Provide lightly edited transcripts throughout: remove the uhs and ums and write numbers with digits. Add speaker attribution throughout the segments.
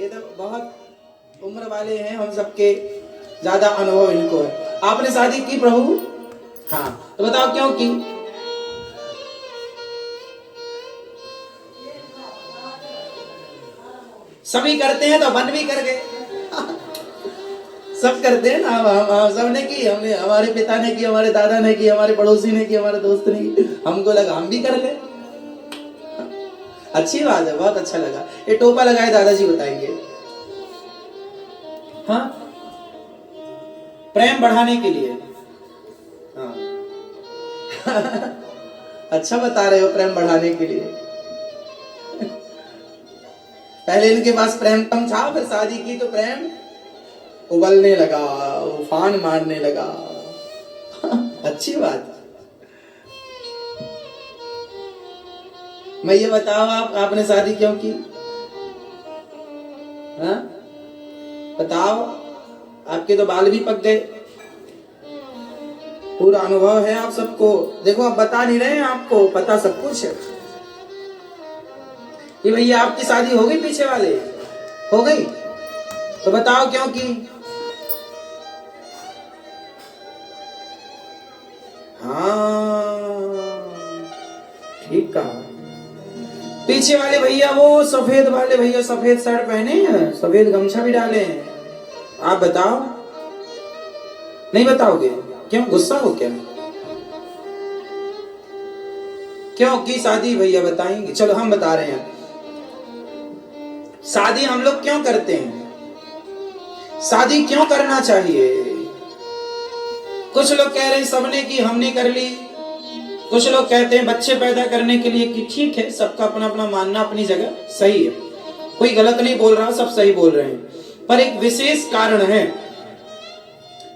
Speaker 1: ये तो बहुत उम्र वाले हैं, हम सबके ज्यादा अनुभव इनको है। आपने शादी की प्रभु? हाँ, तो बताओ क्यों की? सभी करते हैं तो मन भी कर गए। सब करते हैं ना, हम सबने की, हमने, हमारे पिता ने की, हमारे दादा ने की, हमारे पड़ोसी ने की, हमारे दोस्त ने की, हमको लगा हम भी कर ले। अच्छी बात है, बहुत अच्छा लगा। ये टोपा लगाए दादाजी बताएंगे। हाँ, प्रेम बढ़ाने के लिए। हाँ। अच्छा बता रहे हो, प्रेम बढ़ाने के लिए। पहले इनके पास प्रेम कम था, फिर शादी की तो प्रेम उबलने लगा, उफान मारने लगा। अच्छी बात। मैं ये बताओ, आपने शादी क्यों की? हाँ बताओ, आपके तो बाल भी पक गए, पूरा अनुभव है आप सबको। देखो आप बता नहीं रहे हैं, आपको पता सब कुछ है कि भैया आपकी शादी हो गई, पीछे वाले हो गई, तो बताओ क्यों की? हाँ ठीक कहा। पीछे वाले भैया, वो सफेद वाले भैया, सफेद शर्ट पहने हैं, सफेद गमछा भी डाले हैं, आप बताओ? नहीं बताओगे? क्यों, गुस्सा हो क्या? क्यों की शादी भैया बताएंगे? चलो हम बता रहे हैं, शादी हम लोग क्यों करते हैं, शादी क्यों करना चाहिए। कुछ लोग कह रहे हैं सबने की, हमने कर ली। कुछ लोग कहते हैं बच्चे पैदा करने के लिए की। ठीक है, सबका अपना अपना मानना अपनी जगह सही है, कोई गलत नहीं बोल रहा, सब सही बोल रहे हैं। पर एक विशेष कारण है,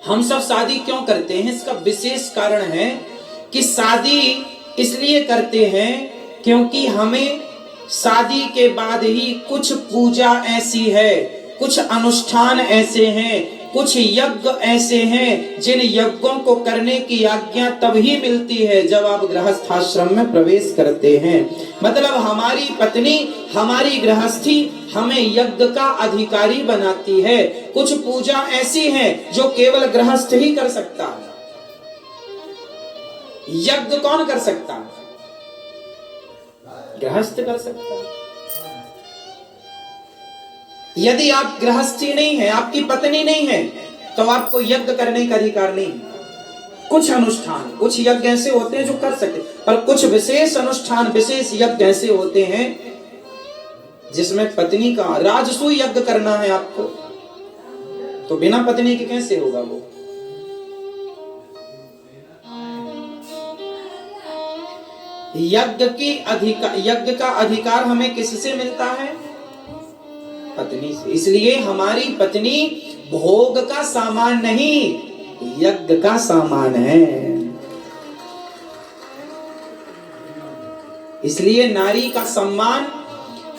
Speaker 1: हम सब शादी क्यों करते हैं, इसका विशेष कारण है कि शादी इसलिए करते हैं क्योंकि हमें शादी के बाद ही कुछ पूजा ऐसी है, कुछ अनुष्ठान ऐसे हैं, कुछ यज्ञ ऐसे हैं जिन यज्ञों को करने की आज्ञा तभी मिलती है जब आप गृहस्थाश्रम में प्रवेश करते हैं। मतलब हमारी पत्नी, हमारी गृहस्थी हमें यज्ञ का अधिकारी बनाती है। कुछ पूजा ऐसी है जो केवल गृहस्थ ही कर सकता है। यज्ञ कौन कर सकता है? गृहस्थ कर सकता है। यदि आप गृहस्थी नहीं है, आपकी पत्नी नहीं है, तो आपको यज्ञ करने का अधिकार नहीं है। कुछ अनुष्ठान, कुछ यज्ञ ऐसे होते हैं जो कर सकते, पर कुछ विशेष अनुष्ठान, विशेष यज्ञ ऐसे होते हैं जिसमें पत्नी का, राजसूय यज्ञ करना है आपको, तो बिना पत्नी के कैसे होगा वो? यज्ञ का अधिकार हमें किससे मिलता है? पत्नी से। इसलिए हमारी पत्नी भोग का सामान नहीं, यज्ञ का सामान है। इसलिए नारी का सम्मान,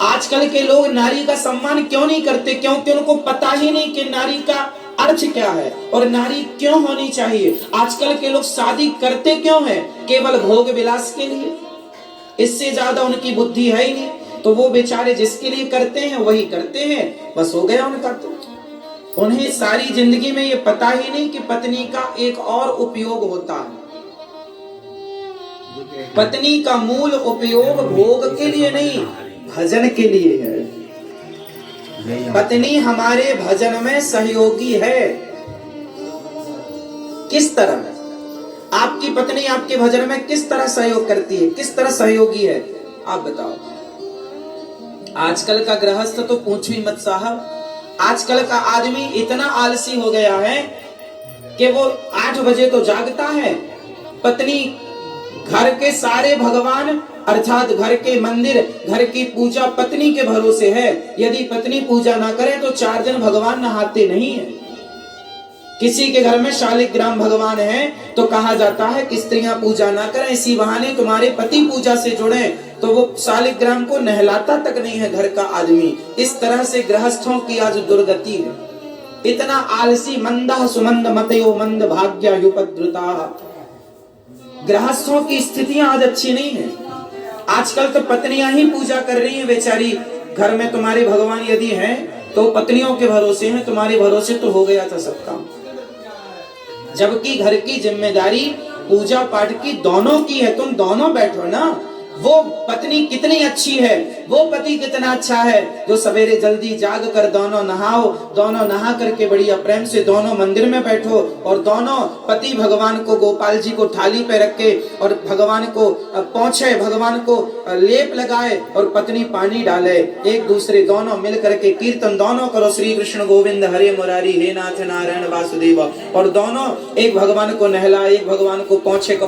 Speaker 1: आजकल के लोग नारी का सम्मान क्यों नहीं करते? क्योंकि उनको पता ही नहीं कि नारी का अर्थ क्या है और नारी क्यों होनी चाहिए। आजकल के लोग शादी करते क्यों हैं? केवल भोग विलास के लिए, इससे ज्यादा उनकी बुद्धि है ही नहीं। तो वो बेचारे जिसके लिए करते हैं वही करते हैं, बस हो गया उनका। तो उन्हें सारी जिंदगी में ये पता ही नहीं कि पत्नी का एक और उपयोग होता है। पत्नी का मूल उपयोग भोग के लिए नहीं, भजन के लिए है। पत्नी हमारे भजन में सहयोगी है। किस तरह? आपकी पत्नी आपके भजन में किस तरह सहयोग करती है, किस तरह सहयोगी है, आप बताओ? आजकल का गृहस्थ तो पूछो ही मत साहब। आजकल का आदमी इतना आलसी हो गया है कि वो 8 बजे तो जागता है। पत्नी घर के सारे भगवान अर्थात घर के मंदिर, घर की पूजा पत्नी के भरोसे है। यदि पत्नी पूजा ना करे तो 4 दिन भगवान नहाते नहीं है। किसी के घर में शालिग्राम भगवान है तो कहा जाता है कि स्त्रियां पूजा ना करें, इसी बहाने तुम्हारे पति पूजा से जुड़े, तो वो शालिग्राम को नहलाता तक नहीं है घर का आदमी। इस तरह से गृहस्थों की आज दुर्गति है। इतना आलसी, मंदा सुमंद मतयो मंद भाग्या युपद्रुता। गृहस्थों की स्थितियां आज अच्छी नहीं है। आजकल तो पत्नियां ही पूजा कर रही हैं बेचारी। घर में तुम्हारे भगवान यदि हैं तो पत्नियों के भरोसे हैं, तुम्हारे भरोसे तो हो गया था सब काम। जबकि घर की जिम्मेदारी पूजा पाठ की दोनों की है, तुम दोनों बैठो ना। वो पत्नी कितनी अच्छी है, वो पति कितना अच्छा है, जो सवेरे जल्दी जाग कर दोनों नहाओ, दोनों नहा करके बढ़िया प्रेम से दोनों मंदिर में बैठो और दोनों पति भगवान को, गोपाल जी को थाली पे रखे और भगवान को पहुंचे, भगवान को लेप लगाए और पत्नी पानी डाले, एक दूसरे दोनों मिल करके कीर्तन दोनों करो, श्री कृष्ण गोविंद हरे मुरारी हे नाथ नारायण वासुदेव, और दोनों एक भगवान को नहला, एक भगवान को पहुंचे